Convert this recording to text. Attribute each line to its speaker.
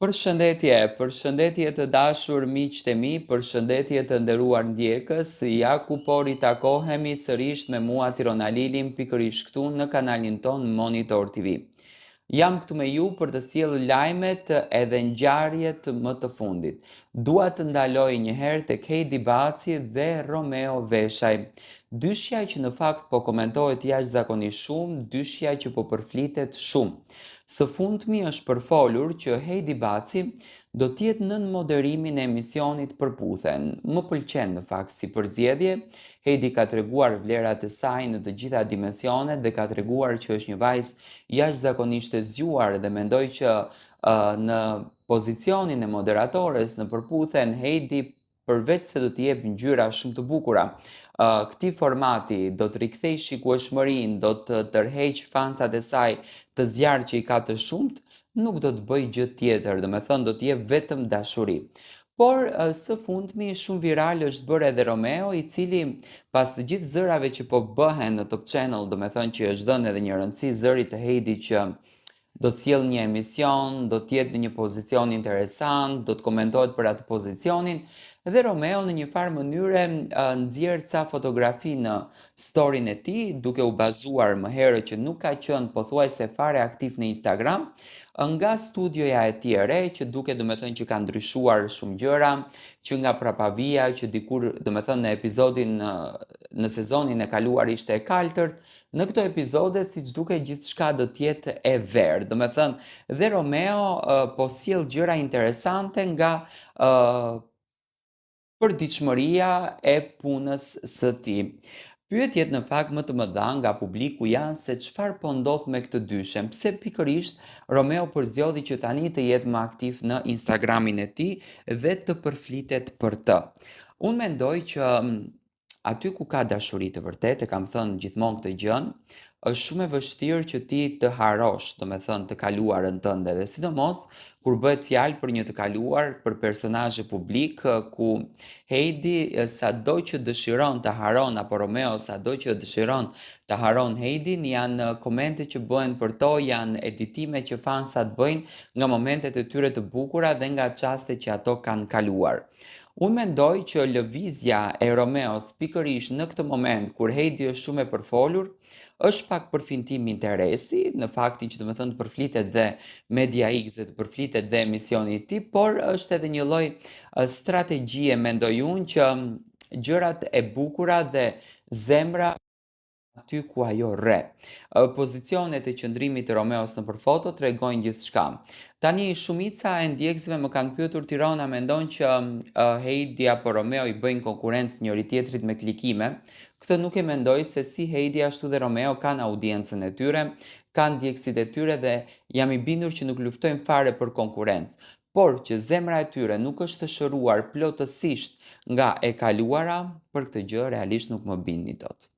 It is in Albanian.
Speaker 1: Përshëndetje të dashur miqtë e mi, përshëndetje të nderuar ndjekës, ja ku po ritakohemi sërish me mua Tirona Lilin pikërisht këtu në kanalin ton Monitor TV. Jam këtu me ju për të sjellë lajmet edhe ngjarjet më të fundit. Dua të ndaloj një herë tek Heidi Baci dhe Romeo Veshaj. Dyshja që në fakt po komentohet jashtëzakonisht shumë, dyshja që po përflitet shumë. Së fundmi është përfolur që Heidi Baci do t'jetë nën moderimin e emisionit Përputhen. Më pëlqen në fakt si përzgjedhje. Heidi ka treguar vlerat e saj në të gjitha dimensionet dhe ka treguar që është një vajzë jashtëzakonisht e zgjuar dhe mendoj që në pozicionin e moderatores në Përputhen Heidi përveç se do t'i jep ngjyra shumë të bukura, këtij formati do të rikthej shikueshmërinë, do të tërheq fansat e saj të zjarr që i ka të shumt, nuk do të bëj gjë tjetër, do me thënë do të jep vetëm dashuri. Por së fundmi shumë viral është bërë edhe Romeo, i cili pas të gjithë zërave që po bëhen në Top Channel, do me thënë që është dhënë edhe një rëndësi zërit të Heidi që do të sjellë një emision, do të jetë në një pozicion interesant, do të komentohet për atë pozicionin, dhe Romeo në një farë mënyre nxjerr ca fotografi në storin e tij, duke u bazuar më herët që nuk ka qenë pothuajse fare aktiv në Instagram, nga studioja e tij e re, që duket domethënë që ka ndryshuar shumë gjëra, që nga prapavia që dikur domethënë në episodin në sezonin e kaluar ishte e kaltërt, në këto epizode siç duket gjithçka do të jetë e verë. Domethënë dhe Romeo po sjell gjëra interesante nga përditshmëria e punës së tij. Pyetjet në fakt më të mëdha nga publiku janë se çfarë po ndodh me këtë dyshem, pse pikërisht Romeo përzgjodhi që tani të jetë më aktiv në Instagramin e tij dhe të përflitet për të. Unë mendoj që aty ku ka dashuri të vërtetë, e kam thënë gjithmonë këtë gjën, është shumë e vështirë që ti të harosh, domethënë të kaluarën tënde, dhe sidomos kur bëhet fjalë për një të kaluar, për personazhe publik, ku Heidi sado që dëshiron të haron, apo Romeo sado që dëshiron të haron Heidin, janë komente që bëhen për to, janë editime që fansat bëjnë nga momentet e tyre të bukura dhe nga çastet që ato kanë kaluar. Unë mendoj që lëvizja e Romeos pikërisht në këtë moment kur Heidi është shumë e përfolur, është pak për fintim interesi, në faktin që domethënë të përflitet dhe Media X dhe të përflitet dhe emisioni i tij, por është edhe një lloj strategjie, mendoj unë, që gjërat e bukura dhe zemra aty ku ajo rre. Pozicionet e qëndrimit të Romeos nëpër foto tregojnë gjithçka. Tani shumica e ndjekësve më kanë pyetur Tirona mendon që Heidi apo Romeo i bëjnë konkurrencë njëri tjetrit me klikime. Këtë nuk e mendoj, se si Heidi ashtu dhe Romeo kanë audiencën e tyre, kanë ndjekësit e tyre dhe jam i bindur që nuk luftojnë fare për konkurrencë. Por që zemra e tyre nuk është të shëruar plotësisht nga e kaluara, për këtë gjë realisht nuk më bindni dot.